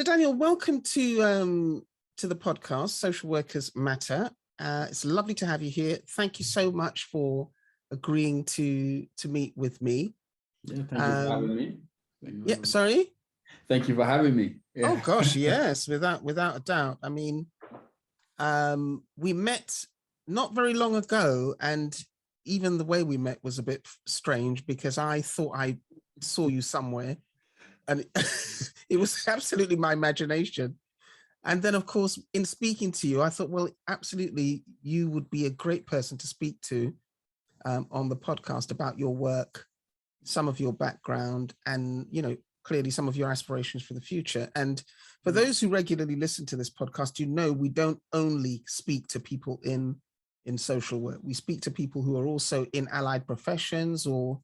So Daniel, welcome to the podcast, Social Workers Matter. It's lovely to have you here. Thank you so much for agreeing to meet with me. Yeah, thank you for having me. Sorry? Thank you for having me. Yeah. Oh gosh, yes, without a doubt. I mean, we met not very long ago, and even the way we met was a bit strange because I thought I saw you somewhere, and it was absolutely my imagination. And then, of course, in speaking to you, I thought, well, absolutely, you would be a great person to speak to on the podcast about your work, some of your background, and, you know, clearly some of your aspirations for the future. And for those who regularly listen to this podcast, you know, we don't only speak to people in social work. We speak to people who are also in allied professions or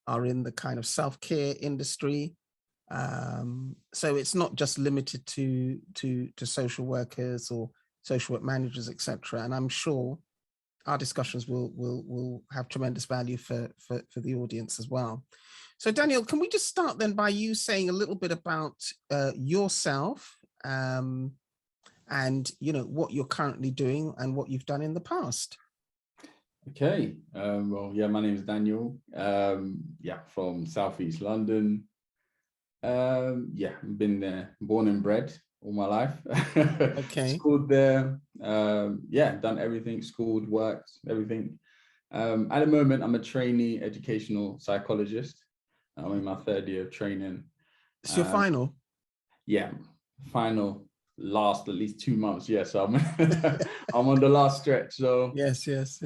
are in the kind of self-care industry. So it's not just limited to social workers or social work managers, etc. And I'm sure our discussions will have tremendous value for the audience as well. So Daniel, can we just start then by you saying a little bit about yourself and you know what you're currently doing and what you've done in the past? Okay. Well, yeah, my name is Daniel. From Southeast London. I've been there, born and bred all my life. Okay. Schooled there. Done everything, schooled, worked, everything. At the moment, I'm a trainee educational psychologist. I'm in my third year of training. It's your final? Yeah, final, last at least 2 months. Yes, I'm I'm on the last stretch. So yes. It's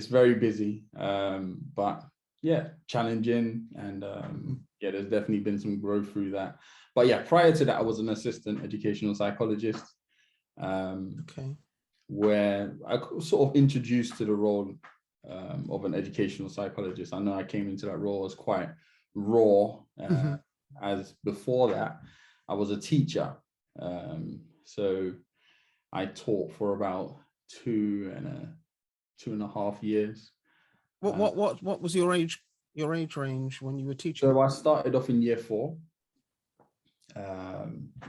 very busy. But yeah, challenging, and there's definitely been some growth through that. But yeah, prior to that, I was an assistant educational psychologist. Where I was sort of introduced to the role of an educational psychologist. I know I came into that role as quite raw, as before that, I was a teacher. So I taught for about 2.5 years. What was your age range when you were teaching? So I started off in year 4.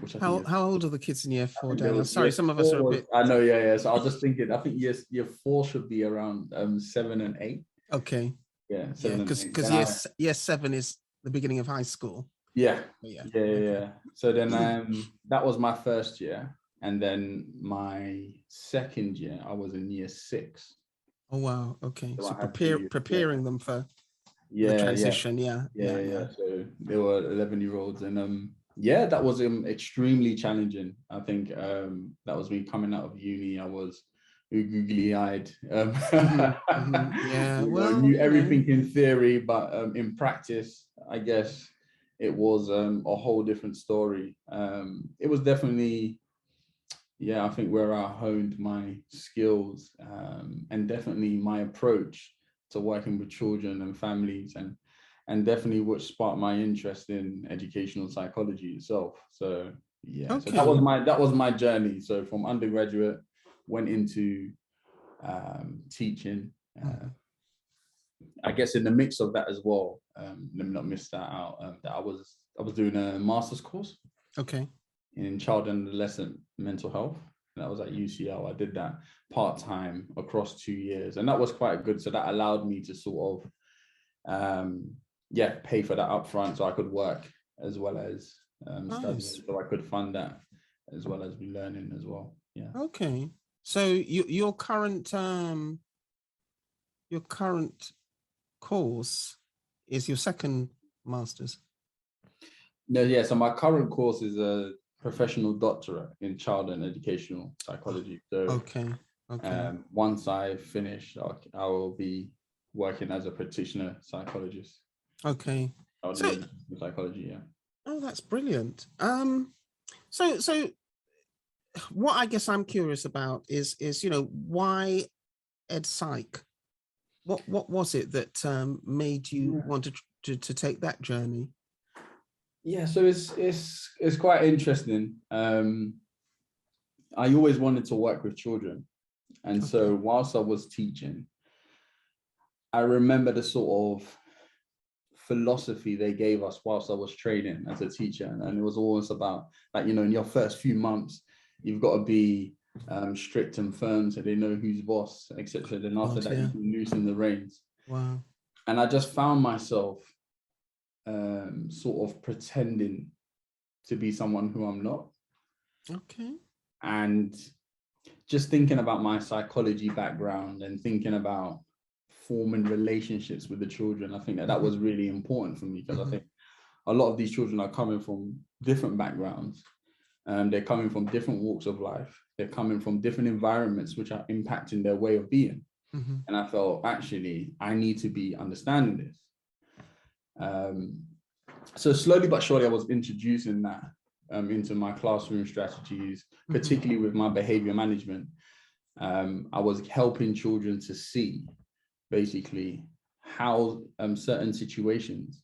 Which how old are the kids in year 4, Daniel? Sorry, some of us are a bit. I know, yeah. So I was just thinking, I think year 4 should be around 7 and 8. Okay. Yeah, because year 7 is the beginning of high school. Yeah. Okay. So then that was my first year, and then my second year I was in year 6. Oh wow. Okay. So preparing them for the transition. Yeah. So they were 11-year-olds, and that was extremely challenging. I think that was me coming out of uni. I was googly-eyed. Yeah, well, knew everything in theory, but in practice, I guess it was a whole different story. It was definitely, I think where I honed my skills and definitely my approach to working with children and families, and definitely what sparked my interest in educational psychology itself. So so that was my journey. So from undergraduate, went into teaching. I guess in the mix of that as well, let me not miss that out, that I was doing a master's course in child and adolescent mental health. And that was at UCL. I did that part-time across 2 years, and that was quite good. So that allowed me to sort of pay for that upfront, so I could work as well as study, so I could fund that as well as be learning as well. Yeah. Okay. So your current course is your second master's? No, yeah. So my current course is a professional doctorate in child and educational psychology. So once I finish, I will be working as a practitioner psychologist. Okay. So psychology, yeah. Oh, that's brilliant. So what I guess I'm curious about is why Ed Psych? What was it that made you want to take that journey? Yeah, so it's quite interesting. I always wanted to work with children, and so whilst I was teaching, I remember the sort of philosophy they gave us whilst I was training as a teacher. And it was always about, like, you know, in your first few months, you've got to be strict and firm so they know who's boss, etc. Then after that, you can loosen the reins. Wow. And I just found myself sort of pretending to be someone who I'm not. Okay. And just thinking about my psychology background and thinking about forming relationships with the children, I think that was really important for me, because I think a lot of these children are coming from different backgrounds. They're coming from different walks of life. They're coming from different environments which are impacting their way of being. And I felt, actually, I need to be understanding this. So slowly but surely, I was introducing that into my classroom strategies, particularly with my behavior management. I was helping children to see basically how certain situations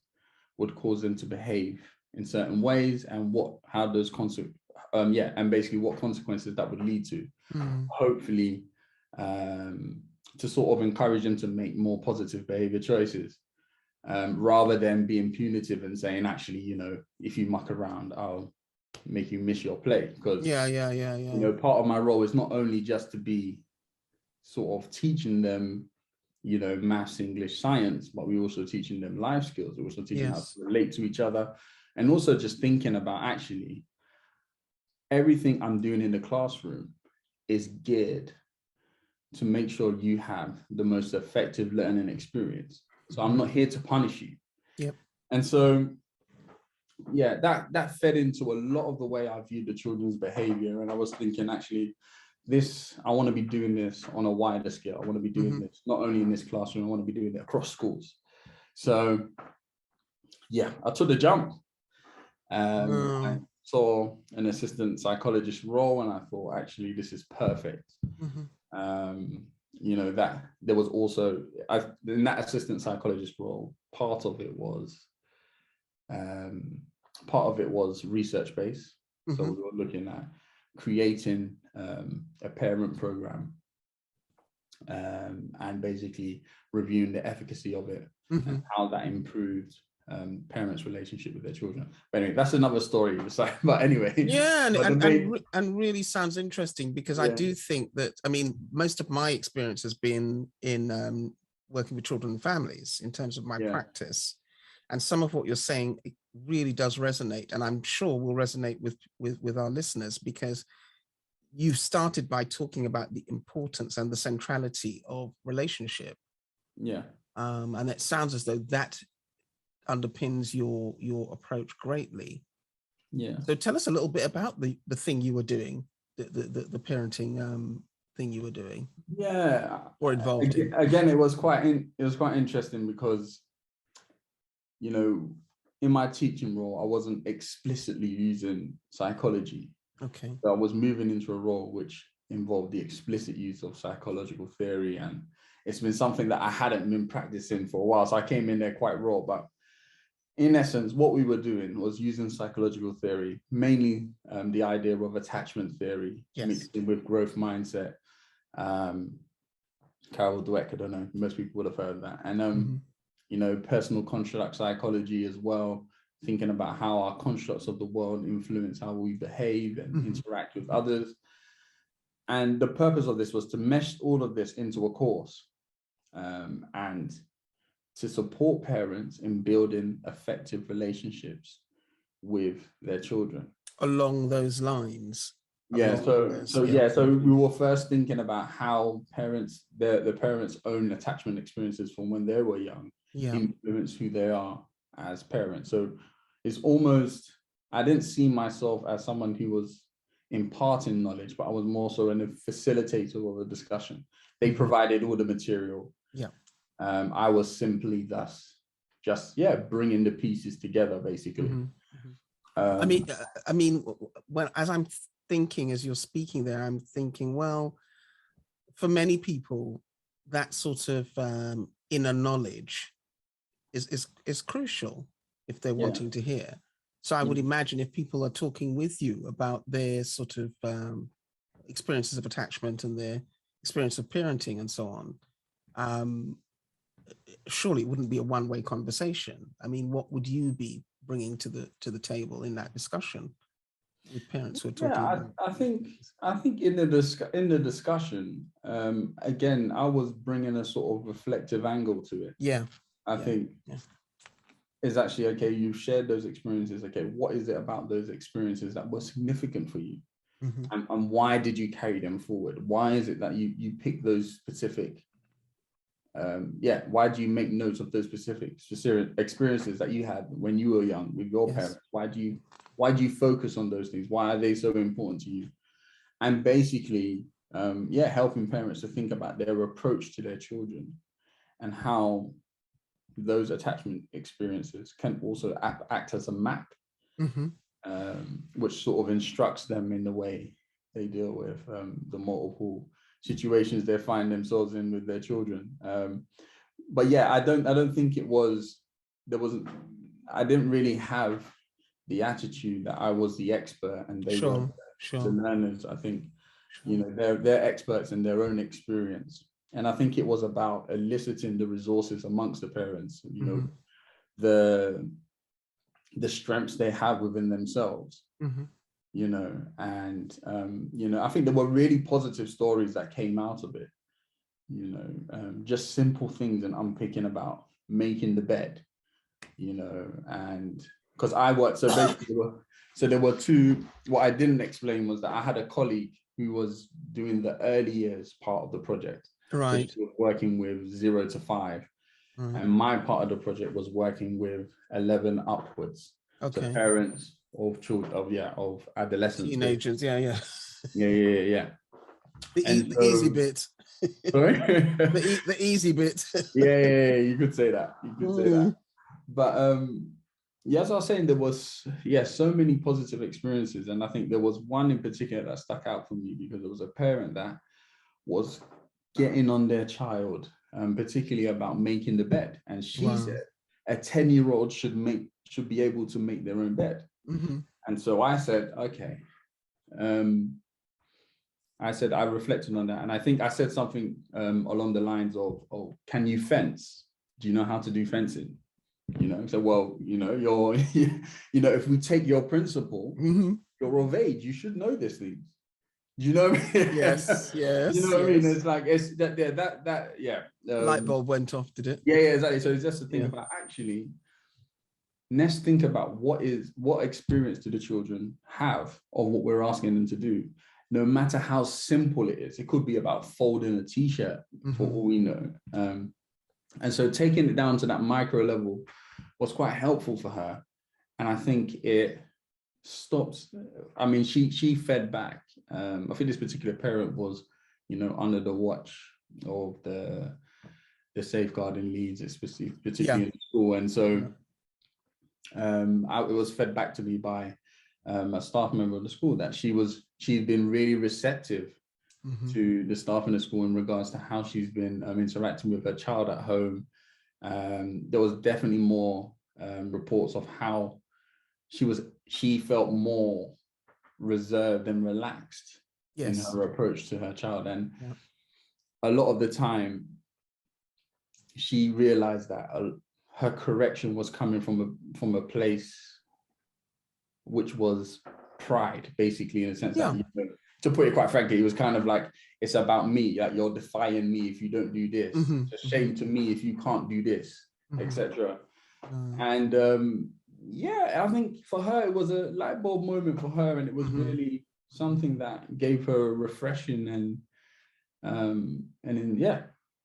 would cause them to behave in certain ways, and how those and basically what consequences that would lead to. Hopefully, to sort of encourage them to make more positive behavior choices, rather than being punitive and saying, actually, you know, if you muck around, I'll make you miss your play. Because you know, part of my role is not only just to be sort of teaching them, you know, maths, English, science, but we're also teaching them life skills. We're also teaching how to relate to each other, and also just thinking about, actually, everything I'm doing in the classroom is geared to make sure you have the most effective learning experience. So I'm not here to punish you. And so, yeah, that fed into a lot of the way I viewed the children's behavior. And I was thinking, actually, I want to be doing this on a wider scale. I want to be doing this not only in this classroom, I want to be doing it across schools. So yeah, I took the jump. I saw an assistant psychologist role, and I thought, actually, this is perfect. You know, that there was also, in that assistant psychologist role, part of it was research based. So we were looking at creating a parent program, and basically reviewing the efficacy of it and how that improved parents' relationship with their children. But anyway, that's another story. But anyway, and really sounds interesting, because I do think that, I mean, most of my experience has been in working with children and families in terms of my practice, and some of what you're saying, it really does resonate, and I'm sure will resonate with our listeners, because you started by talking about the importance and the centrality of relationship. And it sounds as though that underpins your approach greatly. So tell us a little bit about the thing you were doing, the parenting thing you were doing. Or involved in. Again, it was quite interesting, because, you know, in my teaching role, I wasn't explicitly using psychology. So I was moving into a role which involved the explicit use of psychological theory, and it's been something that I hadn't been practicing for a while. So I came in there quite raw, but in essence, what we were doing was using psychological theory, mainly the idea of attachment theory, mixed in with growth mindset. Carol Dweck, I don't know, most people would have heard of that. And, you know, personal construct psychology as well, thinking about how our constructs of the world influence how we behave and interact with others. And the purpose of this was to mesh all of this into a course, and to support parents in building effective relationships with their children. Along those lines. So we were first thinking about how the parents' own attachment experiences from when they were young influence who they are as parents. So it's almost, I didn't see myself as someone who was imparting knowledge, but I was more so a facilitator of a discussion. They provided all the material. I was simply bringing the pieces together, basically. I mean, when as I'm thinking, as you're speaking there, I'm thinking, well, for many people, that sort of inner knowledge is crucial if they're wanting to hear. So I would imagine if people are talking with you about their sort of experiences of attachment and their experience of parenting and so on, surely it wouldn't be a one-way conversation. I mean, what would you be bringing to the table in that discussion with parents who are talking about? I think in the discussion, again, I was bringing a sort of reflective angle to it. I think is actually, okay, you've shared those experiences. Okay, what is it about those experiences that were significant for you? And why did you carry them forward? Why is it that you pick those specific, why do you make notes of those specific experiences that you had when you were young with your parents? Why do you focus on those things? Why are they so important to you? And basically, helping parents to think about their approach to their children and how those attachment experiences can also act as a map, which sort of instructs them in the way they deal with the multiple situations they find themselves in with their children. But yeah, I don't think I didn't really have the attitude that I was the expert and they were the learners. I think, they're experts in their own experience. And I think it was about eliciting the resources amongst the parents, the strengths they have within themselves, and, I think there were really positive stories that came out of it, just simple things and unpicking about making the bed, and because I worked, so basically, there were two, what I didn't explain was that I had a colleague who was doing the early years part of the project. Right. So she was working with 0 to 5. And my part of the project was working with 11 upwards. Okay. So parents of children, of adolescents. Teenagers, yeah. The easy bit. Sorry? the easy bit. You could say that. But as I was saying, there was so many positive experiences, and I think there was one in particular that stuck out for me because it was a parent that was getting on their child, particularly about making the bed, and she said a 10-year-old should be able to make their own bed. And so I said, okay. I reflected on that, and I think I said something along the lines of, can you fence? Do you know how to do fencing? So, well, you're, if we take your principle, you're of age, you should know these things. Do you know what I mean? Yes. You know what I mean? It's like, it's that. Light bulb went off, did it? Yeah, exactly. So it's just the thing about, actually, let's think about what experience do the children have of what we're asking them to do, no matter how simple it is. It could be about folding a t-shirt for all we know. And so taking it down to that micro level was quite helpful for her. And I think it stopped. I mean, she fed back. I think this particular parent was, under the watch of the safeguarding leads, particularly in school. And so it was fed back to me by a staff member of the school that she'd been really receptive to the staff in the school in regards to how she's been interacting with her child at home. There was definitely more reports of how she felt more reserved and relaxed in her approach to her child. And a lot of the time, she realized that her correction was coming from a place which was pride, basically, in a sense that, to put it quite frankly, it was kind of like, it's about me, like, you're defying me if you don't do this. It's a shame to me if you can't do this, etc. And I think for her, it was a light bulb moment for her, and it was really something that gave her a refreshing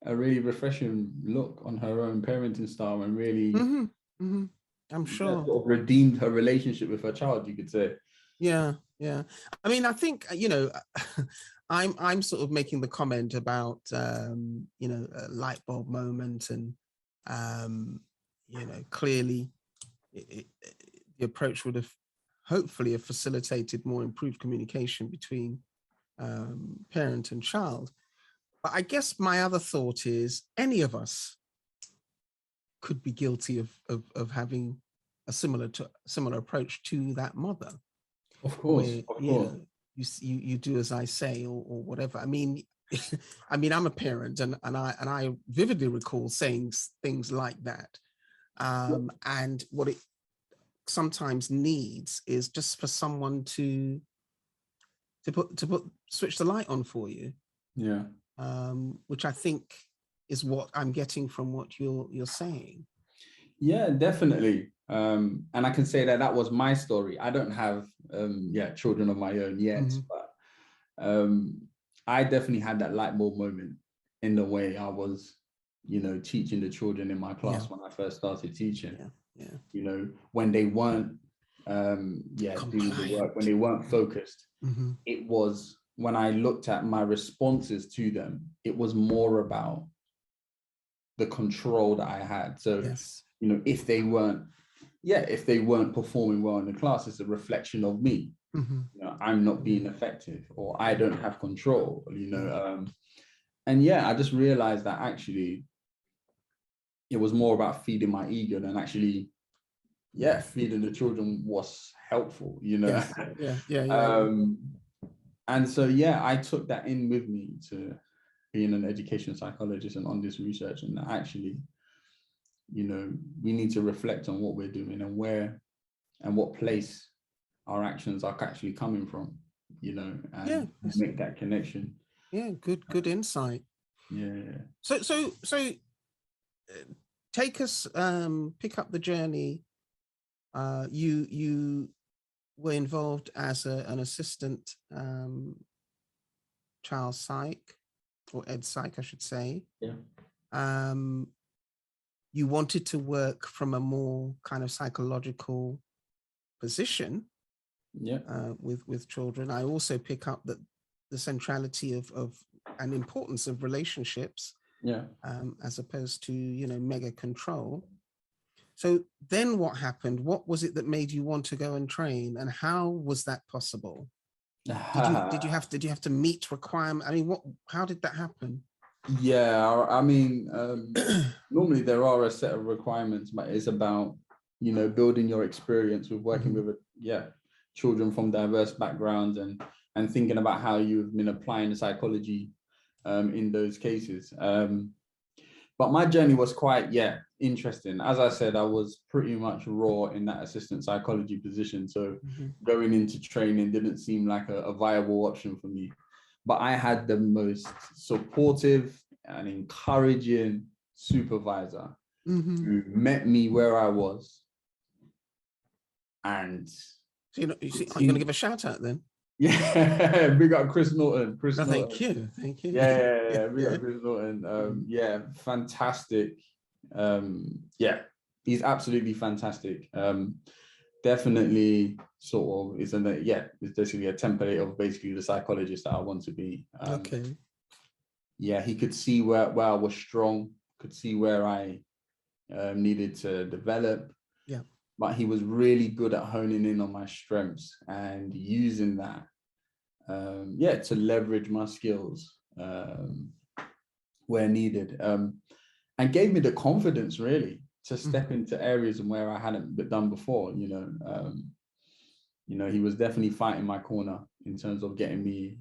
a really refreshing look on her own parenting style, and really, I'm sure, sort of redeemed her relationship with her child, you could say. Yeah. I mean, I think, I'm sort of making the comment about, a light bulb moment, and, clearly the approach would have hopefully have facilitated more improved communication between parent and child. But I guess my other thought is any of us could be guilty of having a similar approach to that mother. Of course, where, you do as I say, or whatever. I mean, I mean, I'm a parent, and I vividly recall saying things like that. And what it sometimes needs is just for someone to switch the light on for you. Yeah. Which I think is what I'm getting from what you're saying. Yeah, definitely. And I can say that that was my story. I don't have children of my own yet, but I definitely had that light bulb moment in the way I was, teaching the children in my class when I first started teaching. When they weren't doing the work, when they weren't focused. It was, when I looked at my responses to them, it was more about the control that I had. So if they weren't performing well in the class, it's a reflection of me. I'm not being effective, or I don't have control, and I just realized that actually it was more about feeding my ego than actually feeding the children was helpful. And so I took that in with me to being an education psychologist and on this research, and actually we need to reflect on what we're doing and where and what place our actions are actually coming from, and make that connection. Good insight. So take us, pick up the journey. You were involved as an assistant child psych, or ed psych, I should say. You wanted to work from a more kind of psychological position with children. I also pick up that the centrality of and importance of relationships, as opposed to mega control. So then what happened? What was it that made you want to go and train, and how was that possible? Did you have to meet requirements? I mean, how did that happen? I mean, normally there are a set of requirements, but it's about building your experience with working with children from diverse backgrounds, and thinking about how you've been applying the psychology in those cases. But my journey was quite interesting. As I said, I was pretty much raw in that assistant psychology position, so going into training didn't seem like a viable option for me. But I had the most supportive and encouraging supervisor who met me where I was. And so are you going to give a shout out then? Yeah, big up Chris Norton. Thank you. Yeah, big up Chris Norton. Fantastic. He's absolutely fantastic. Definitely sort of it's basically a template of basically the psychologist that I want to be. He could see where I was strong, could see where I needed to develop. But he was really good at honing in on my strengths and using that to leverage my skills where needed, and gave me the confidence really to step into areas where I hadn't done before. He was definitely fighting my corner in terms of getting me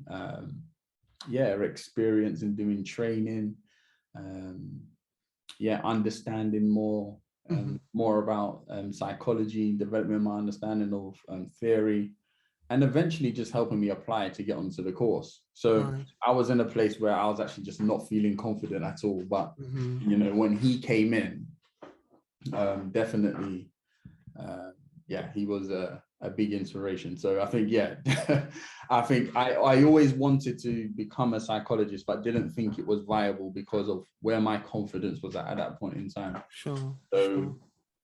experience in doing training, understanding more about psychology, developing my understanding of theory, and eventually just helping me apply to get onto the course. So I was in a place where I was actually just not feeling confident at all. But when he came in, definitely, he was a big inspiration. So I think, I always wanted to become a psychologist, but didn't think it was viable because of where my confidence was at that point in time. So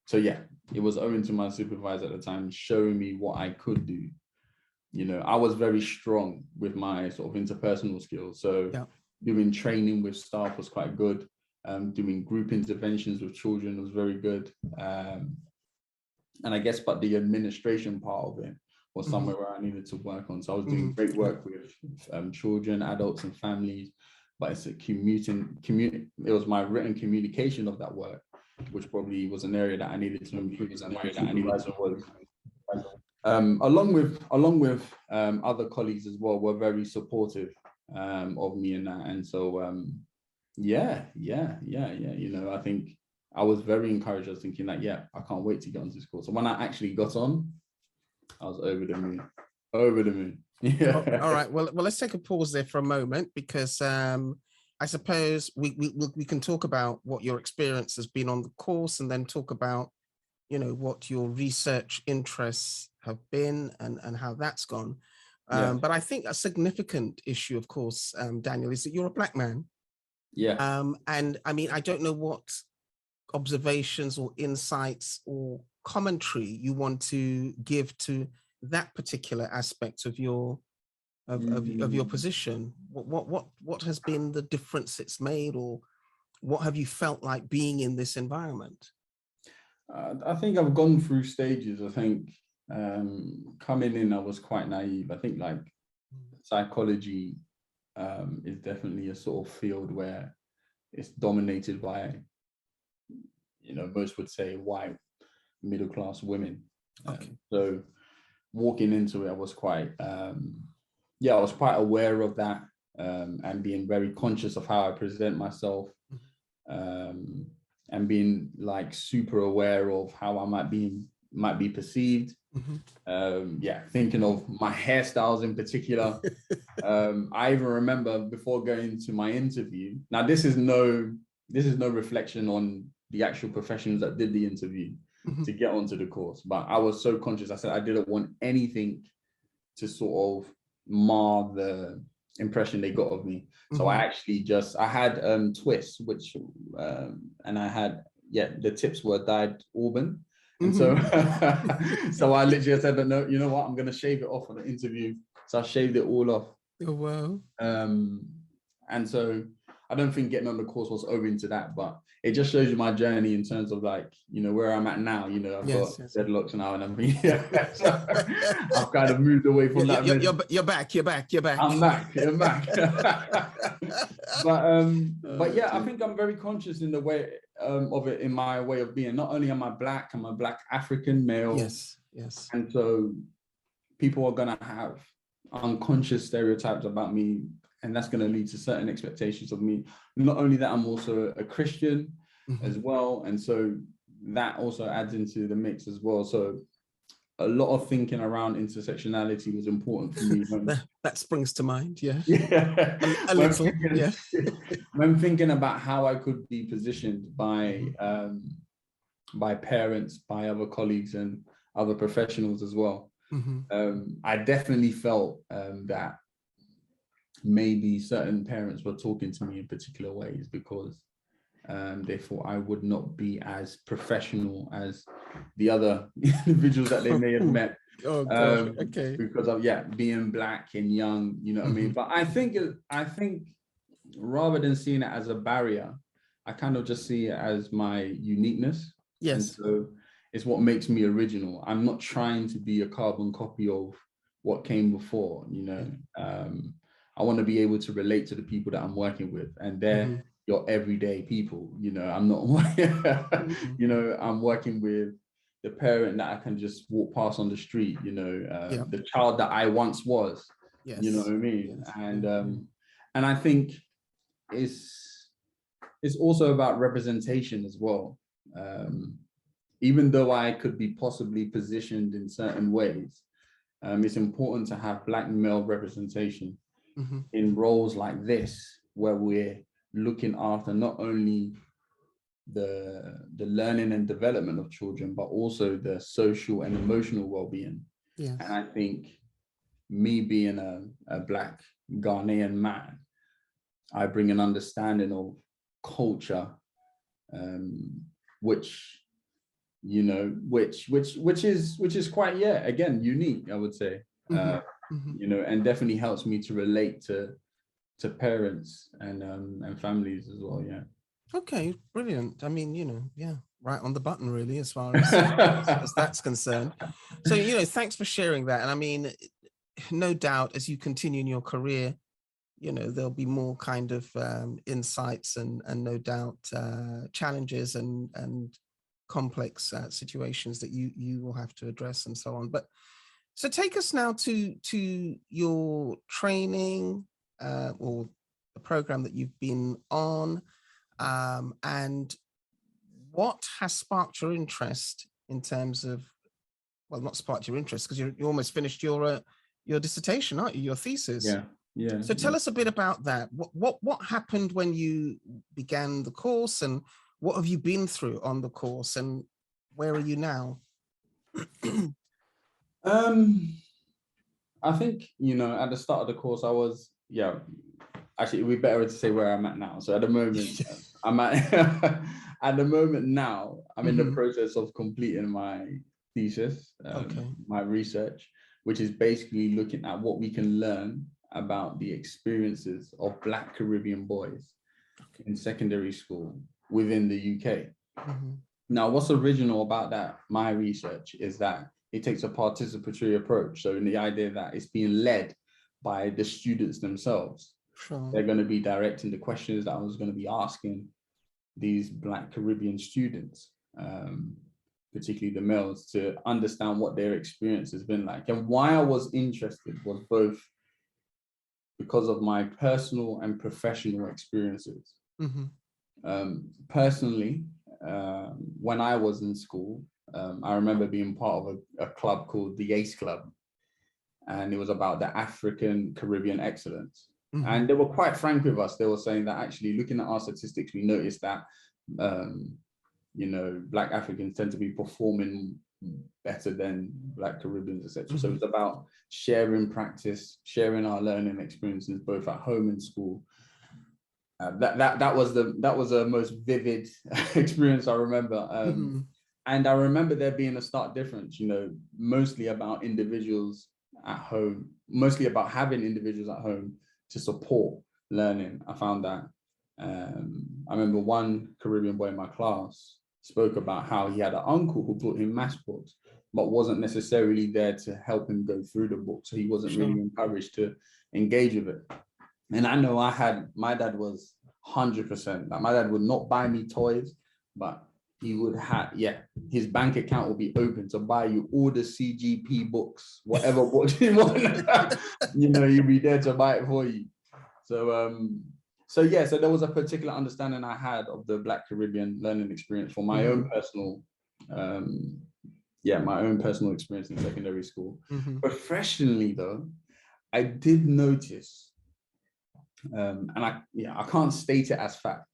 it was owing to my supervisor at the time showing me what I could do. I was very strong with my sort of interpersonal skills. So doing training with staff was quite good. Doing group interventions with children was very good. And I guess, but the administration part of it was somewhere where I needed to work on. So I was doing great work with children, adults, and families, but it's it was my written communication of that work, which probably was an area that I needed to improve. Along with other colleagues as well, were very supportive of me and that. And so, yeah. You know, I think I was very encouraged. I was thinking like, yeah, I can't wait to get onto this course. So when I actually got on, I was over the moon, over the moon. Yeah. All right. Well, let's take a pause there for a moment, because I suppose we can talk about what your experience has been on the course, and then talk about, you know, what your research interests have been and how that's gone. Yeah. But I think a significant issue, of course, Daniel, is that you're a Black man. Yeah. And I mean, I don't know what observations or insights or commentary you want to give to that particular aspect of your of your position. What has been the difference it's made, or what have you felt like being in this environment? I think I've gone through stages. I think coming in, I was quite naive. I think like psychology is definitely a sort of field where it's dominated by, you know, most would say white middle class women. Okay. So walking into it, I was quite, I was quite aware of that, and being very conscious of how I present myself, and being like super aware of how I might be perceived. Thinking of my hairstyles in particular. I even remember before going to my interview. Now, this is no reflection on the actual professionals that did the interview to get onto the course, but I was so conscious. I said I didn't want anything to sort of mar the impression they got of me. So I actually I had twists, which and I had, the tips were dyed auburn. And so so I literally said, no, you know what, I'm going to shave it off on the interview. So I shaved it all off. Oh, wow. And so I don't think getting on the course was owing to that, but it just shows you my journey in terms of like, you know, where I'm at now. You know, I've got dreadlocks now, and so I've kind of moved away from that. You're back. I'm back. But yeah, I think I'm very conscious in the way of it, in my way of being. Not only am I Black, I'm a Black African male. Yes. And so people are gonna have unconscious stereotypes about me, and that's going to lead to certain expectations of me. Not only that, I'm also a Christian as well, and so that also adds into the mix as well. So a lot of thinking around intersectionality was important for me. That springs to mind, yeah. A When little, yeah. When thinking about how I could be positioned by parents, by other colleagues, and other professionals as well. I definitely felt that maybe certain parents were talking to me in particular ways because they thought I would not be as professional as the other individuals that they may have met. Oh, God. Okay. Because of being Black and young, you know what I mean. But I think rather than seeing it as a barrier, I kind of just see it as my uniqueness. Yes. And so it's what makes me original. I'm not trying to be a carbon copy of what came before, you know. I want to be able to relate to the people that I'm working with, and they're your everyday people. You know, I'm not, you know, I'm working with the parent that I can just walk past on the street, you know, the child that I once was, you know what I mean? And I think it's also about representation as well. Even though I could be possibly positioned in certain ways, it's important to have Black male representation in roles like this, where we're looking after not only the learning and development of children, but also the social and emotional well-being. And I think me being a Black Ghanaian man, I bring an understanding of culture, which, you know, which is quite, again, unique, I would say. You know, and definitely helps me to relate to parents and families as well. Okay, brilliant. I mean, you know, right on the button really, as far as that's concerned. So, you know, thanks for sharing that. And I mean, no doubt as you continue in your career, you know, there'll be more kind of insights and no doubt challenges and complex situations that you will have to address and so on. But so take us now to your training, or the program that you've been on, and what has sparked your interest in terms of, well, not sparked your interest because you almost finished your dissertation, aren't you? Your thesis. Yeah. Yeah. So tell us a bit about that. What happened when you began the course, and what have you been through on the course, and where are you now? I think, at the start of the course, I was, actually, it'd be better to say where I'm at now. So at the moment, I'm at, at the moment now, I'm in the process of completing my thesis, my research, which is basically looking at what we can learn about the experiences of Black Caribbean boys in secondary school within the UK. Now, what's original about that, my research, is that it takes a participatory approach. So in the idea that it's being led by the students themselves. Sure. They're going to be directing the questions that I was going to be asking these Black Caribbean students, particularly the males, to understand what their experience has been like. And why I was interested was both because of my personal and professional experiences. Personally, when I was in school, I remember being part of a club called the ACE Club, and it was about the African Caribbean excellence. And they were quite frank with us. They were saying that actually, looking at our statistics, we noticed that, Black Africans tend to be performing better than Black Caribbeans, etc. So it's about sharing practice, sharing our learning experiences, both at home and school. That was a most vivid experience I remember. And I remember there being a stark difference, mostly about individuals at home, mostly about having individuals at home to support learning. I found that, I remember one Caribbean boy in my class spoke about how he had an uncle who brought him maths books, but wasn't necessarily there to help him go through the book. So he wasn't really encouraged to engage with it. And I know my dad was 100%, like my dad would not buy me toys, but he would have, his bank account will be open to buy you all the CGP books, whatever books you want. He'll be there to buy it for you. So there was a particular understanding I had of the Black Caribbean learning experience for my own personal, my own personal experience in secondary school. Professionally, though, I did notice, and I can't state it as fact,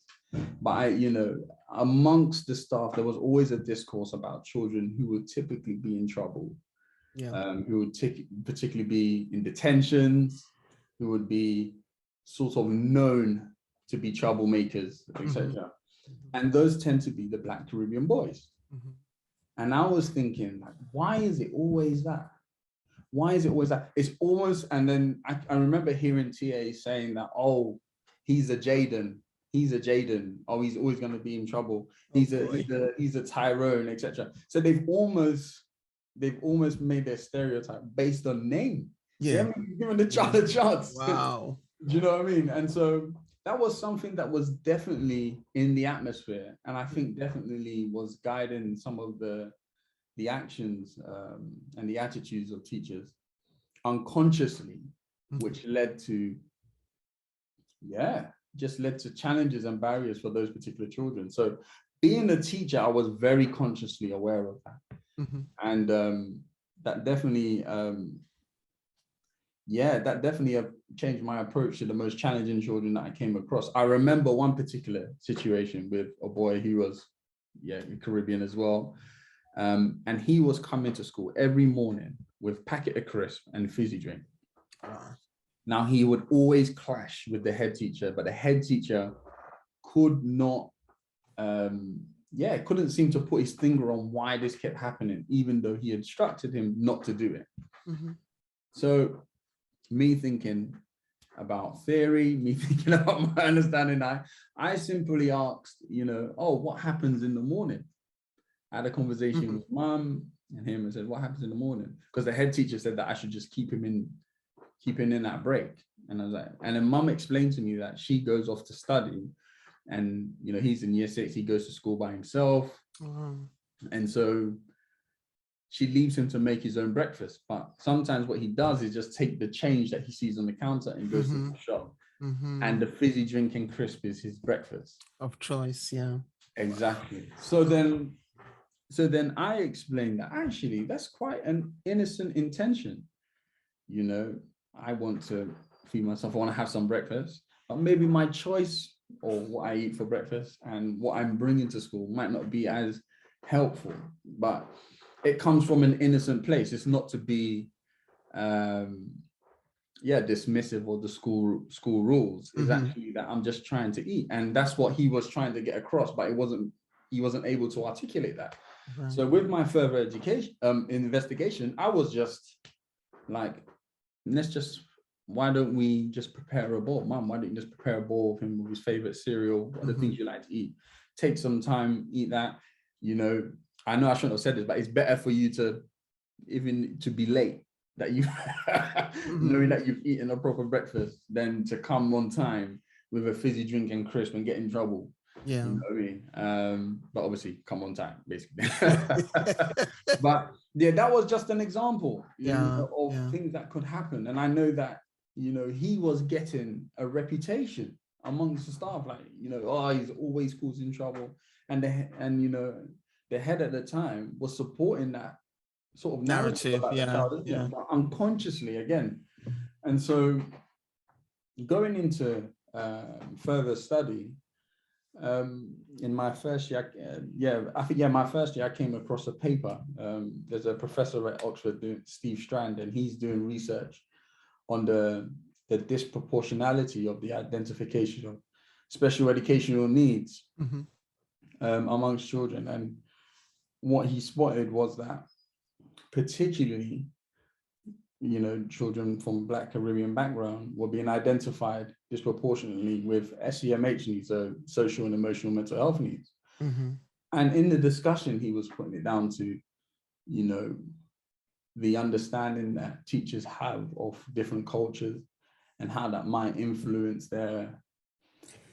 but amongst the staff, there was always a discourse about children who would typically be in trouble, who would particularly be in detentions, who would be sort of known to be troublemakers, etc. And those tend to be the Black Caribbean boys. And I was thinking, like, why is it always that? Why is it always that? It's almost, and then I remember hearing TA saying that, oh, he's a Jaden. Oh, he's always going to be in trouble. He's a Tyrone, etc. So they've almost made their stereotype based on name. They haven't given the child a chance. Wow. Do you know what I mean? And so that was something that was definitely in the atmosphere, and I think definitely was guiding some of the actions and the attitudes of teachers unconsciously, which led to challenges and barriers for those particular children. So being a teacher, I was very consciously aware of that. And that definitely changed my approach to the most challenging children that I came across. I remember one particular situation with a boy who was Caribbean as well. And he was coming to school every morning with packet of crisp and fizzy drink. Now, he would always clash with the head teacher, but the head teacher could not, couldn't seem to put his finger on why this kept happening, even though he instructed him not to do it. So me thinking about theory, me thinking about my understanding, I simply asked, what happens in the morning? I had a conversation with mum and him and said, what happens in the morning? Because the head teacher said that I should just keep him in that break. And I was like, and then mum explained to me that she goes off to study, and he's in year 6, he goes to school by himself. And so she leaves him to make his own breakfast. But sometimes what he does is just take the change that he sees on the counter and goes to the shop. And the fizzy drink and crisp is his breakfast of choice. Yeah, exactly. So then I explained that actually that's quite an innocent intention. You know, I want to feed myself, I want to have some breakfast, but maybe my choice or what I eat for breakfast and what I'm bringing to school might not be as helpful, but it comes from an innocent place. It's not to be dismissive of the school rules. Is actually that I'm just trying to eat, and that's what he was trying to get across, but he wasn't able to articulate that. Right. So with my further education investigation, I was just like, why don't we just prepare a bowl? Mom, why don't you just prepare a bowl of him with his favorite cereal, what the things you like to eat? Take some time, eat that. You know I shouldn't have said this, but it's better for you to even to be late, that you knowing that you've eaten a proper breakfast, than to come on time with a fizzy drink and crisp and get in trouble. Yeah, you know what I mean? But obviously come on time, basically. But yeah, that was just an example of things that could happen. And I know that, he was getting a reputation amongst the staff, like, he's always causing trouble. And the head at the time was supporting that sort of narrative about the child, but unconsciously again. And so going into further study, in my first year, my first year I came across a paper. There's a professor at Oxford, Steve Strand, and he's doing research on the disproportionality of the identification of special educational needs amongst children. And what he spotted was that particularly, children from Black Caribbean background were being identified disproportionately with SEMH needs, so social and emotional mental health needs. And in the discussion, he was putting it down to, the understanding that teachers have of different cultures and how that might influence their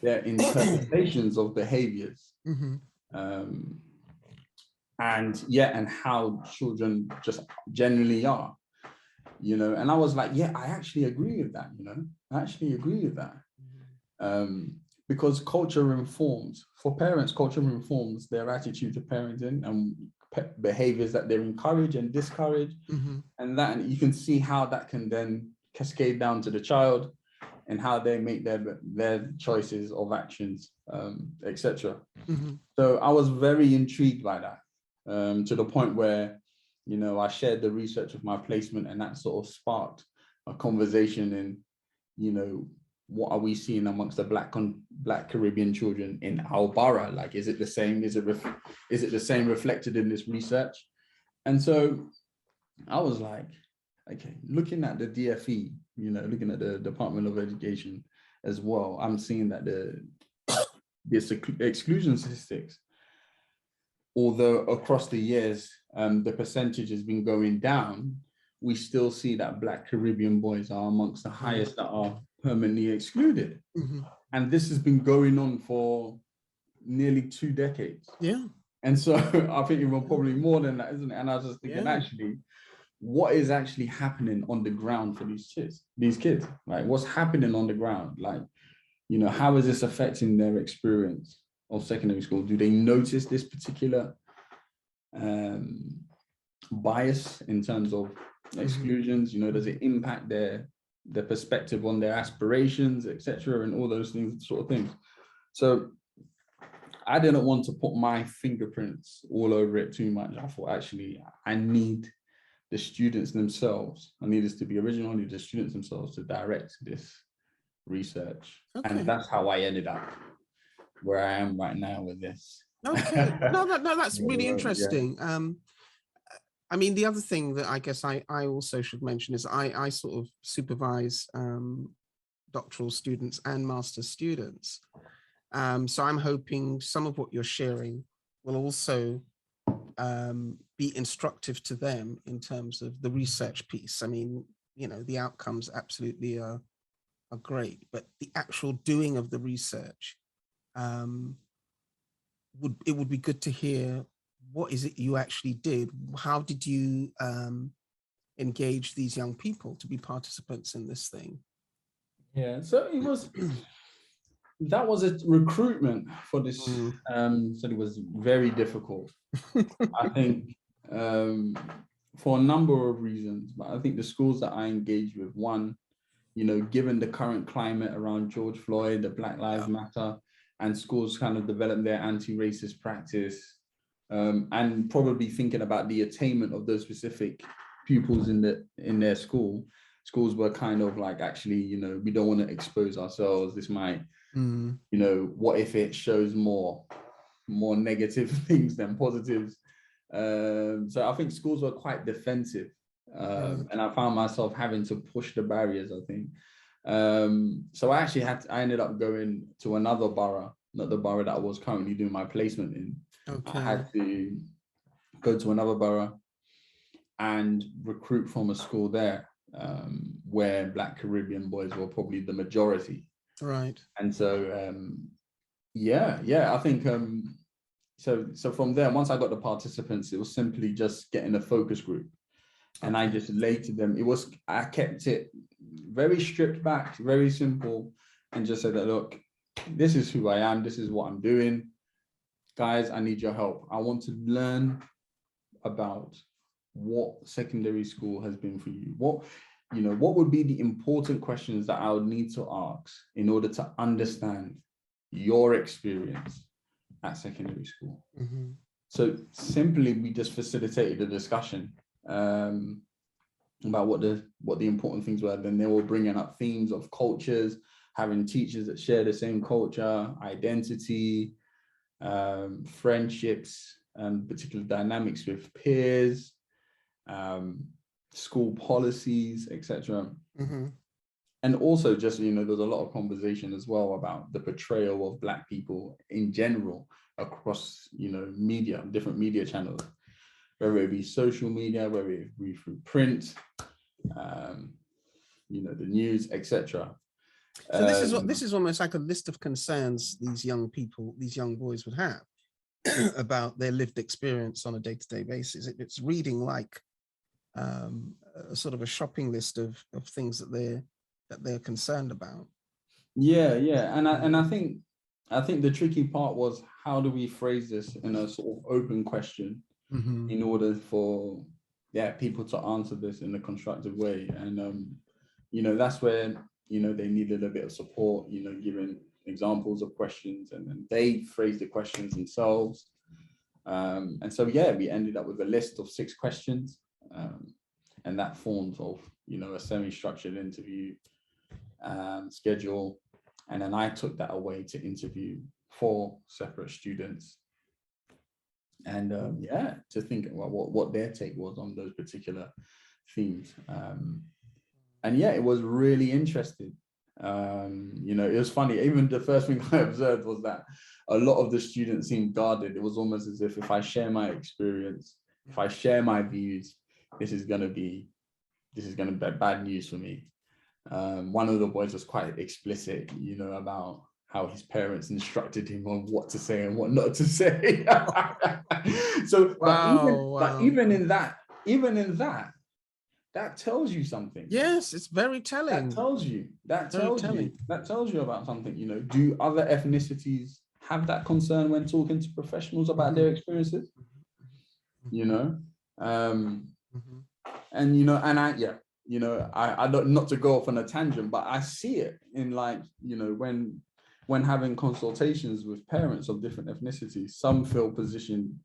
interpretations of behaviors. And how children just generally are. And I was like, I actually agree with that, I actually agree with that. Because culture informs, for parents, culture informs their attitude to parenting and behaviors that they encourage and discourage. And you can see how that can then cascade down to the child and how they make their choices of actions, etc. So I was very intrigued by that, to the point where, I shared the research of my placement, and that sort of sparked a conversation in, what are we seeing amongst the Black Caribbean children in our borough? Like, is it the same? Is it the same reflected in this research? And so I was like, okay, looking at the DFE, looking at the Department of Education as well, I'm seeing that the exclusion statistics, although across the years, the percentage has been going down, we still see that Black Caribbean boys are amongst the highest that are permanently excluded. And this has been going on for nearly 2 decades. Yeah. And so I think even probably more than that, isn't it? And I was just thinking, actually, what is actually happening on the ground for these kids? Like, what's happening on the ground? Like, how is this affecting their experience of secondary school? Do they notice this particular bias in terms of exclusions? Does it impact their perspective on their aspirations, etc., and all those things, sort of things? So I didn't want to put my fingerprints all over it too much. I thought, actually, I need the students themselves. I need this to be original. I need the students themselves to direct this research. Okay. And that's how I ended up where I am right now with this. Okay. No, that's really interesting. Yeah. I mean, the other thing that I guess I also should mention is I sort of supervise doctoral students and master's students. So I'm hoping some of what you're sharing will also be instructive to them in terms of the research piece. I mean, the outcomes absolutely are great, but the actual doing of the research, it would be good to hear what is it you actually did? How did you engage these young people to be participants in this thing? Yeah, so that was a recruitment for this study was very difficult. I think for a number of reasons, but I think the schools that I engaged with, one, given the current climate around George Floyd, the Black Lives Matter, and schools kind of develop their anti-racist practice, and probably thinking about the attainment of those specific pupils in their schools were kind of like, actually, we don't want to expose ourselves. This might, what if it shows more negative things than positives? So I think schools were quite defensive. And I found myself having to push the barriers, I think. So I actually I ended up going to another borough, not the borough that I was currently doing my placement in. I had to go to another borough and recruit from a school there, where Black Caribbean boys were probably the majority. Right. And so, I think, so from there, once I got the participants, it was simply just getting a focus group. And I just laid to them. I kept it very stripped back, very simple, and just said that, look, this is who I am. This is what I'm doing. Guys, I need your help. I want to learn about what secondary school has been for you. What would be the important questions that I would need to ask in order to understand your experience at secondary school? So simply, we just facilitated a discussion about what the important things were. Then they were bringing up themes of cultures, having teachers that share the same culture, identity, friendships, and particular dynamics with peers, school policies, etc. And also just, there's a lot of conversation as well about the portrayal of Black people in general across, media, different media channels, whether it be social media, whether it be through print, the news, etc. So this is almost like a list of concerns these young boys would have about their lived experience on a day-to-day basis. It's reading like a sort of a shopping list of things that they're concerned about. Yeah, and I think the tricky part was, how do we phrase this in a sort of open question in order for people to answer this in a constructive way? And that's where they needed a bit of support, giving examples of questions, and then they phrased the questions themselves. And so we ended up with a list of 6 questions, and that formed of a semi-structured interview schedule. And then I took that away to interview 4 separate students, and to think about what their take was on those particular themes. And it was really interesting. It was funny. Even the first thing I observed was that a lot of the students seemed guarded. It was almost as if I share my experience, if I share my views, this is going to be bad news for me. One of the boys was quite explicit, about how his parents instructed him on what to say and what not to say. So, but even in that, that tells you something. Yes, it's very telling. That tells you about something. Do other ethnicities have that concern when talking to professionals about their experiences? And I don't, not to go off on a tangent, but I see it in, like, when having consultations with parents of different ethnicities, some feel positioned,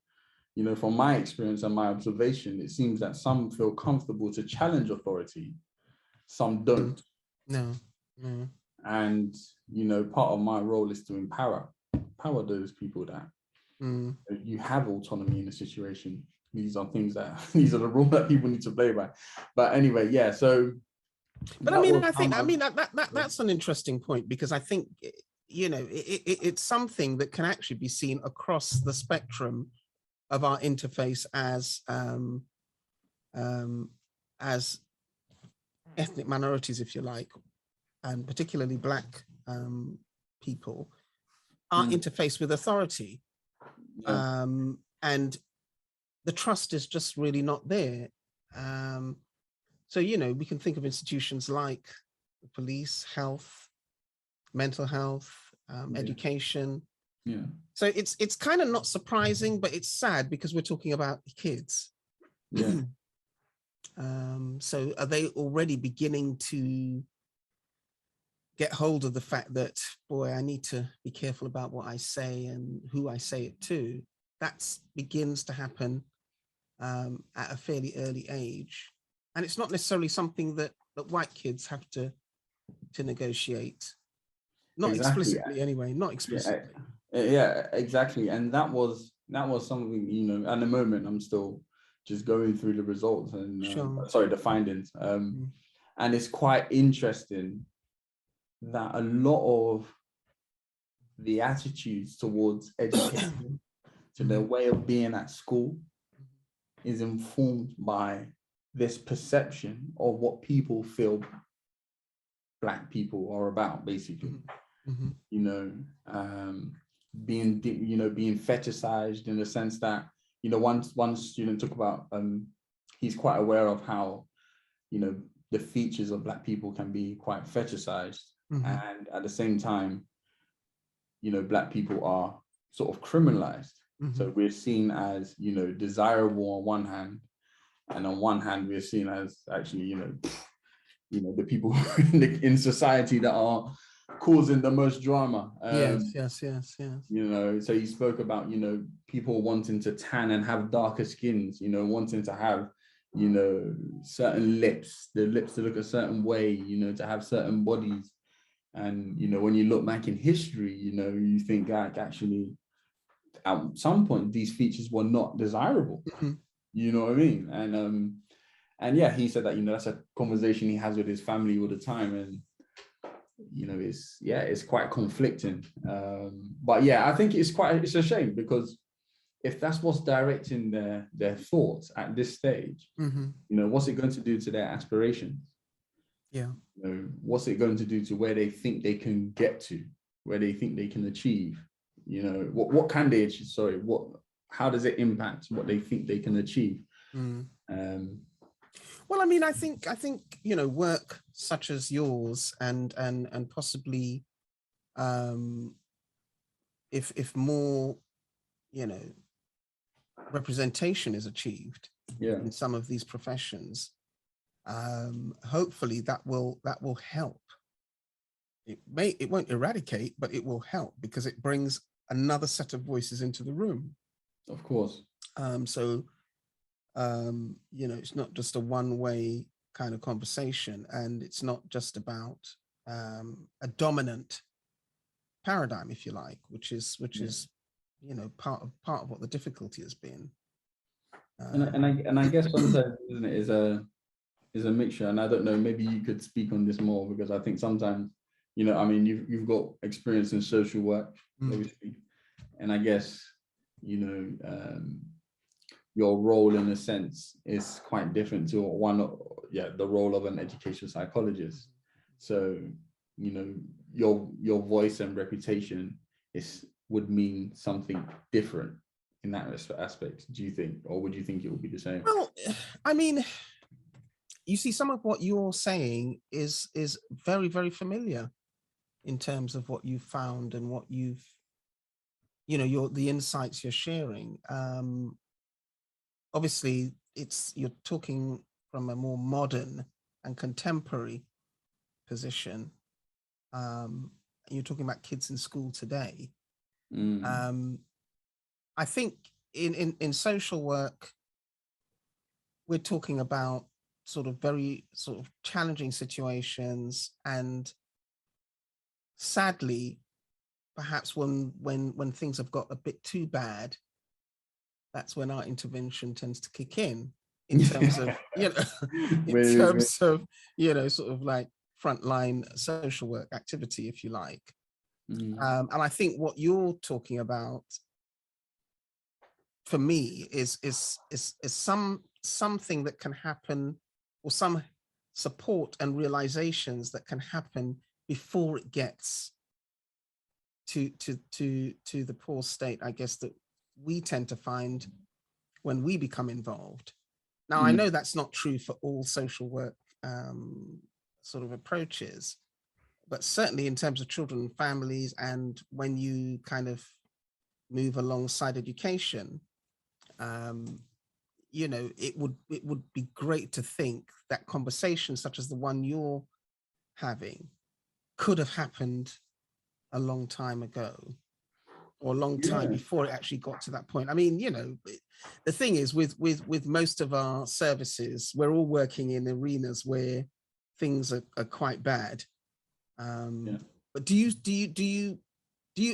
from my experience and my observation, it seems that some feel comfortable to challenge authority, some don't. No. And, part of my role is to empower those people that you have autonomy in a situation. These are the rules that people need to play by. But anyway, so. But that's an interesting point, because I think, it's something that can actually be seen across the spectrum of our interface as ethnic minorities, if you like, and particularly Black people, our interface with authority. And the trust is just really not there. So, you know, we can think of institutions like the police, health, mental health, education. Yeah. So it's kind of not surprising, but it's sad because we're talking about kids. Yeah. So are they already beginning to get hold of the fact that, boy, I need to be careful about what I say and who I say it to? That begins to happen at a fairly early age. And it's not necessarily something that white kids have to negotiate. Not explicitly anyway, not explicitly. Yeah, exactly. And that was something, you know, at the moment I'm still just going through the results and sorry, the findings. And it's quite interesting that a lot of the attitudes towards education, to their way of being at school, is informed by this perception of what people feel Black people are about, basically. You know, being fetishized in the sense that, you know, one student talked about, he's quite aware of how, you know, the features of Black people can be quite fetishized, and at the same time, you know, Black people are sort of criminalized. So we're seen as, you know, desirable on one hand, and on one hand we're seen as actually, you know, the people in society that are causing the most drama. Yes. You know, so you spoke about, you know, people wanting to tan and have darker skins, you know, wanting to have, you know, certain lips, the lips to look a certain way, you know, to have certain bodies. And, you know, when you look back in history, you know, you think like actually at some point these features were not desirable. You know what I mean? And yeah, he said that, you know, that's a conversation he has with his family all the time. And, you know, it's quite conflicting. But yeah, I think it's a shame, because if that's what's directing their thoughts at this stage, you know, what's it going to do to their aspirations? Yeah. You know, what's it going to do to where they think they can get to, where they think they can achieve? You know, what can they achieve? Sorry, how does it impact what they think they can achieve? Well, I mean, I think, you know, work such as yours and possibly if more, you know, representation is achieved in some of these professions, hopefully that will help. It won't eradicate, but it will help, because it brings another set of voices into the room. Of course. So you know, it's not just a one-way kind of conversation, and it's not just about a dominant paradigm, if you like, which is you know, part of what the difficulty has been. And I guess sometimes, isn't it, is a mixture. And I don't know, maybe you could speak on this more, because I think sometimes, you know, I mean, you've got experience in social work, obviously, and I guess, you know, your role in a sense is quite different to the role of an educational psychologist. So, you know, your voice and reputation would mean something different in that aspect, do you think? Or would you think it would be the same? Well, I mean, you see, some of what you're saying is very, very familiar in terms of what you've found and what you've, you know, the insights you're sharing. Obviously, you're talking from a more modern and contemporary position. You're talking about kids in school today. I think in social work, we're talking about sort of very sort of challenging situations, and sadly, perhaps when things have got a bit too bad, that's when our intervention tends to kick in terms of, you know, you know, sort of like frontline social work activity, if you like. And I think what you're talking about, for me, is something that can happen, or some support and realizations that can happen before it gets to the poor state, I guess, that we tend to find when we become involved. Now, I know that's not true for all social work sort of approaches, but certainly in terms of children and families, and when you kind of move alongside education, you know, it would be great to think that conversations such as the one you're having could have happened a long time ago, or a long time before it actually got to that point. I mean, you know, the thing is with most of our services, we're all working in arenas where things are quite bad. But do you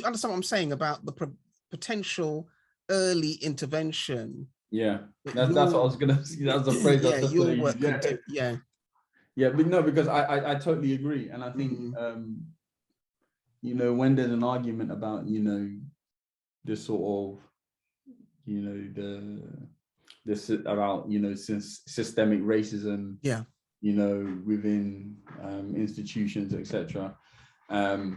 understand what I'm saying about the potential early intervention? That's what I was gonna say. That's the phrase I was just gonna use. But no, because I totally agree, and I think you know, when there's an argument about, you know, this sort of, you know, this about, you know, systemic racism, you know, within institutions, etc. I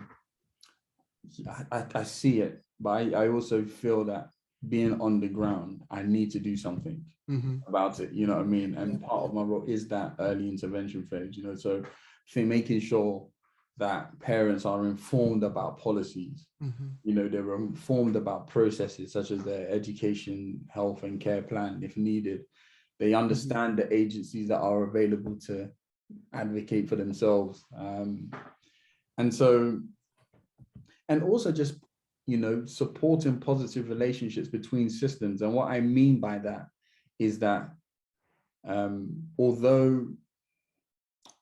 see it, but I also feel that being on the ground, I need to do something about it, you know what I mean? And part of my role is that early intervention phase, you know, so I think making sure that parents are informed about policies, you know, they're informed about processes such as their education, health and care plan, if needed. They understand the agencies that are available to advocate for themselves. And so, and also just, you know, supporting positive relationships between systems. And what I mean by that is that although,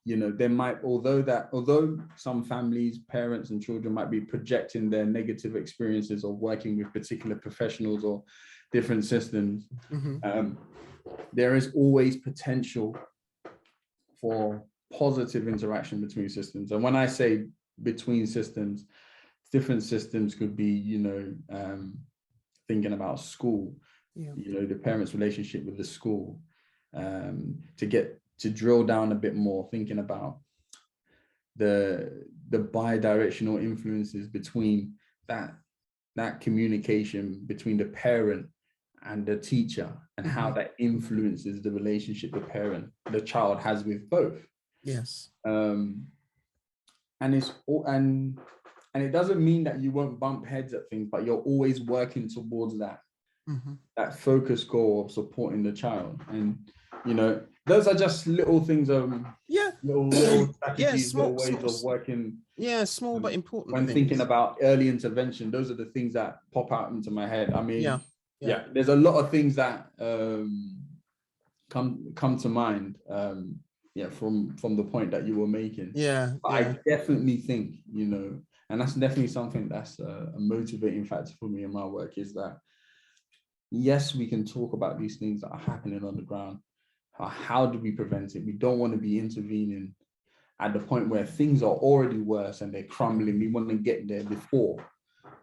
you know, although some families, parents and children might be projecting their negative experiences of working with particular professionals or different systems, there is always potential for positive interaction between systems. And when I say between systems, different systems could be, you know, thinking about school, you know, the parents' relationship with the school, to drill down a bit more, thinking about the bi-directional influences between that communication between the parent and the teacher, and how that influences the relationship the child has with both. And it's all, and it doesn't mean that you won't bump heads at things, but you're always working towards that that focus goal of supporting the child. And, you know, those are just little things, little strategies, little ways of working. Small but important when things. Thinking about early intervention, those are the things that pop out into my head. I mean, there's a lot of things that come to mind, from the point that you were making. I definitely think, you know, and that's definitely something that's a motivating factor for me in my work, is that yes, we can talk about these things that are happening on the ground. How do we prevent it? We don't want to be intervening at the point where things are already worse and they're crumbling. We want to get there before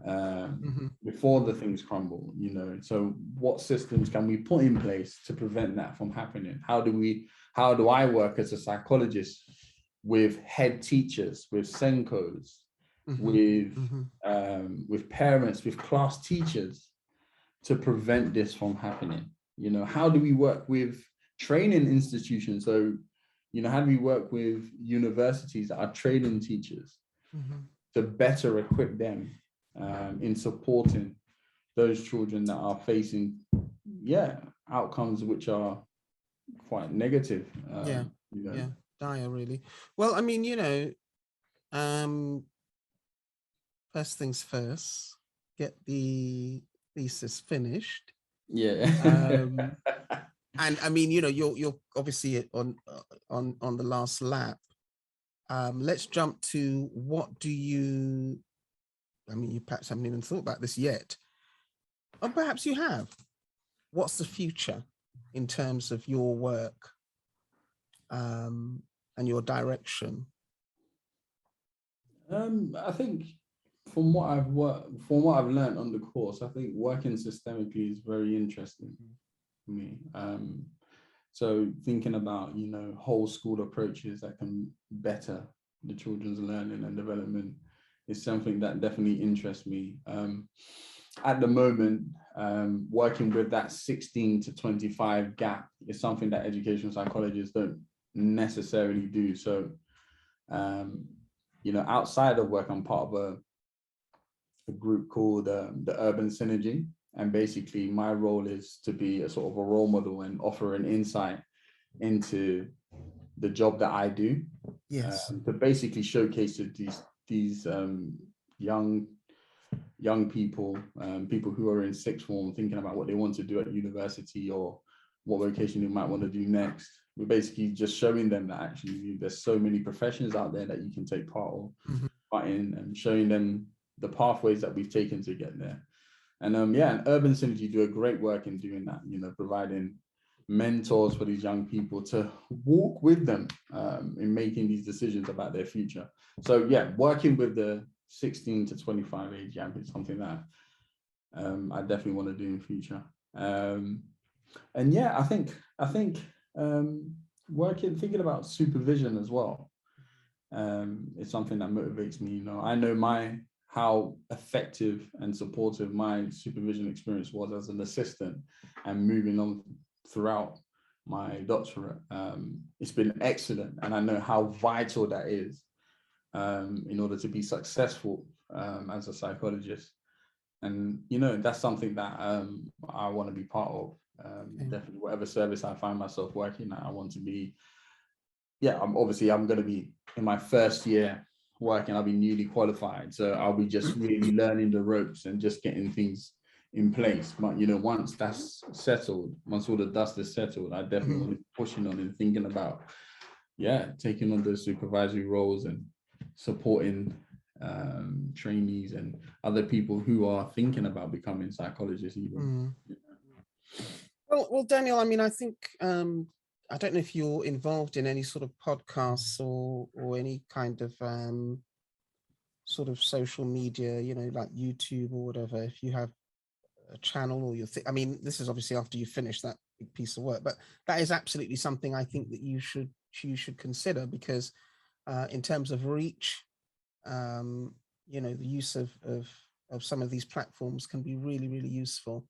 the things crumble, you know. So what systems can we put in place to prevent that from happening? How do I work as a psychologist with head teachers, with Senkos, with parents, with class teachers, to prevent this from happening? You know, how do we work with training institutions? So, you know, how do we work with universities that are training teachers to better equip them in supporting those children that are facing outcomes which are quite negative? Dire, really. Well, I mean, you know, first things first, get the thesis finished. And I mean, you know, you're obviously on the last lap. Let's jump to what do you, I mean, you perhaps haven't even thought about this yet, or perhaps you have. What's the future in terms of your work and your direction? I think from what I've learned on the course, I think working systemically is very interesting for me. So thinking about, you know, whole school approaches that can better the children's learning and development is something that definitely interests me. At the moment, working with that 16 to 25 gap is something that educational psychologists don't necessarily do. So, you know, outside of work, I'm part of a group called the Urban Synergy. And basically my role is to be a sort of a role model and offer an insight into the job that I do. Yes. To basically showcase to these young people, people who are in sixth form thinking about what they want to do at university or what vocation they might want to do next. We're basically just showing them that actually there's so many professions out there that you can take part in, and showing them the pathways that we've taken to get there. And yeah, and Urban Synergy do a great work in doing that, you know, providing mentors for these young people to walk with them in making these decisions about their future. So yeah, working with the 16 to 25 age gap is something that I definitely want to do in the future. And yeah, I think thinking about supervision as well. It's something that motivates me. You know, I know how effective and supportive my supervision experience was as an assistant, and moving on throughout my doctorate. It's been excellent, and I know how vital that is in order to be successful as a psychologist. And you know, that's something that I want to be part of. Definitely, whatever service I find myself working at, I want to be. Yeah, I'm going to be in my first year working. I'll be newly qualified, so I'll be just really learning the ropes and just getting things in place. But you know, once that's settled, once all the dust is settled, I definitely want to be pushing on and thinking about, taking on those supervisory roles and supporting trainees and other people who are thinking about becoming psychologists even. Well, Daniel, I mean, I think I don't know if you're involved in any sort of podcasts or any kind of sort of social media, you know, like YouTube or whatever. If you have a channel or I mean, this is obviously after you finish that big piece of work, but that is absolutely something I think that you should consider, because in terms of reach, you know, the use of some of these platforms can be really, really useful.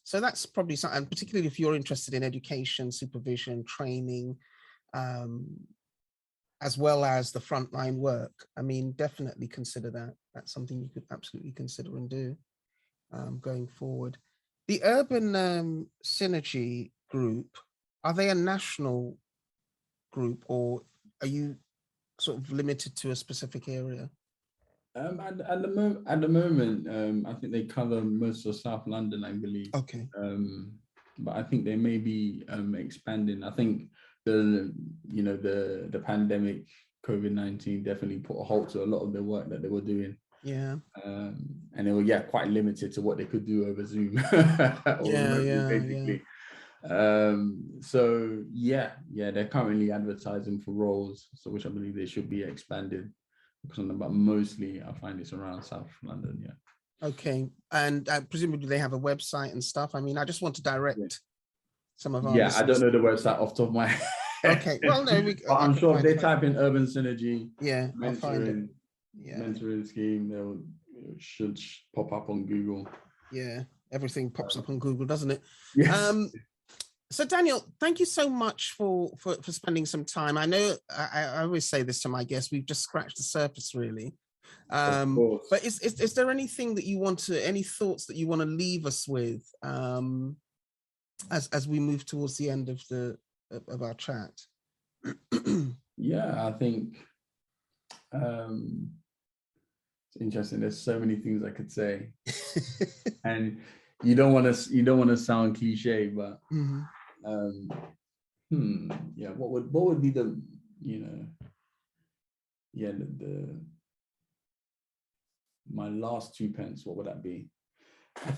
So that's probably something, and particularly if you're interested in education, supervision, training, as well as the frontline work. I mean, definitely consider that. That's something you could absolutely consider and do going forward. The Urban Synergy group, are they a national group, or are you sort of limited to a specific area? At the moment, I think they cover most of South London, I believe. Okay. But I think they may be expanding. I think the pandemic, COVID-19 definitely put a halt to a lot of the work that they were doing. Yeah. And they were quite limited to what they could do over Zoom basically. So they're currently advertising for roles, so which I believe they should be expanded. But mostly I find it's around South London. Okay, and presumably they have a website and stuff. I mean, I just want to direct some of our listeners. I don't know the website off the top of my head. Okay, well, no, but I'm sure if they type in Urban Synergy, I'll find it. Mentoring scheme, it should pop up on Google. Yeah, everything pops up on Google, doesn't it? Yes. So Daniel, thank you so much for spending some time. I know I always say this to my guests, we've just scratched the surface, really. But is there anything that you want to, any thoughts that you want to leave us with as we move towards the end of our chat? I think it's interesting. There's so many things I could say, and you don't want to sound cliche, but what would be the my last 2 pence? What would that be? I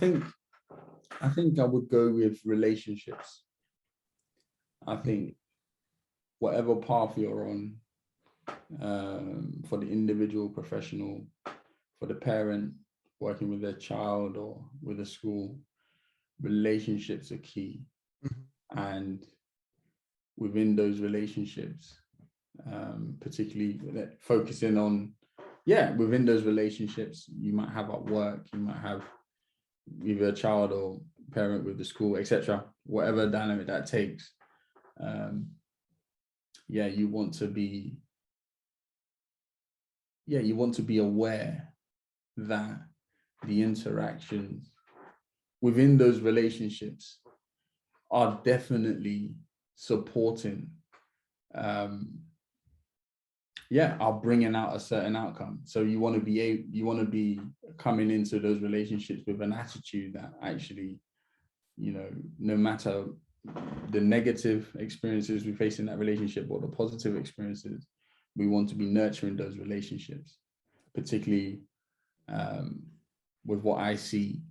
think I would go with relationships. I think whatever path you're on, for the individual, professional, for the parent working with their child or with a school, relationships are key. And within those relationships, particularly focusing on yeah, within those relationships, you might have at work, you might have either a child or parent with the school, etc. Whatever dynamic that takes. Yeah, you want to be aware that the interactions within those relationships are definitely supporting, are bringing out a certain outcome. So you want to be coming into those relationships with an attitude that actually, no matter the negative experiences we face in that relationship or the positive experiences, we want to be nurturing those relationships, particularly with what I see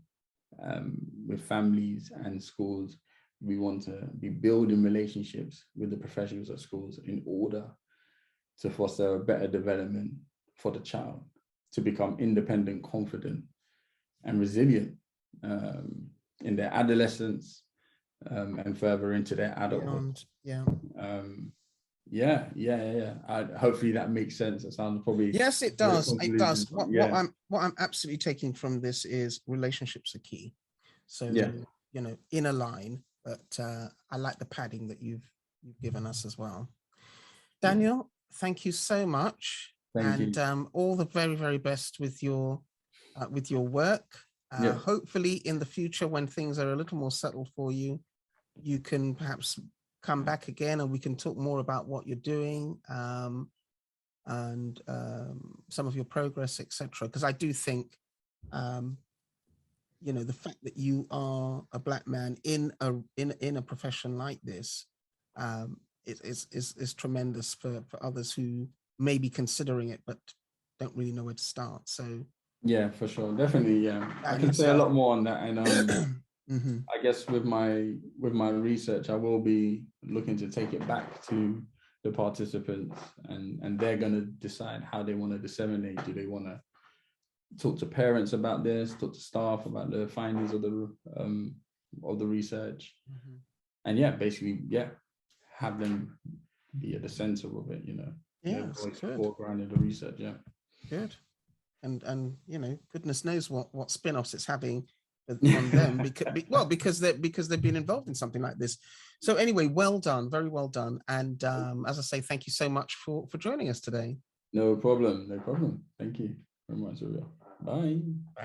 with families and schools. We want to be building relationships with the professionals at schools in order to foster a better development for the child, to become independent, confident, and resilient in their adolescence and further into their adulthood. Hopefully that makes sense. It sounds probably, yes, it does. It does. What I'm absolutely taking from this is relationships are key. So in a line, but I like the padding that you've given us as well. Daniel, thank you so much. Thank you. All the very, very best with your work. Hopefully in the future, when things are a little more settled for you, you can perhaps come back again and we can talk more about what you're doing and some of your progress, etc. Because I do think, the fact that you are a Black man in a profession like this is tremendous for others who may be considering it but don't really know where to start. So yeah, for sure, definitely. Yeah, I can say a lot more on that, and I guess with my research, I will be looking to take it back to the participants, and they're going to decide how they want to disseminate. Do they want to talk to parents about this, talk to staff about the findings of the research, and basically have them be at the center of it, foreground in the research. Good. And goodness knows what spin-offs it's having on them because they've been involved in something like this. So anyway, well done, very well done. And as I say, thank you so much for joining us today. No problem. Thank you very much. Bye.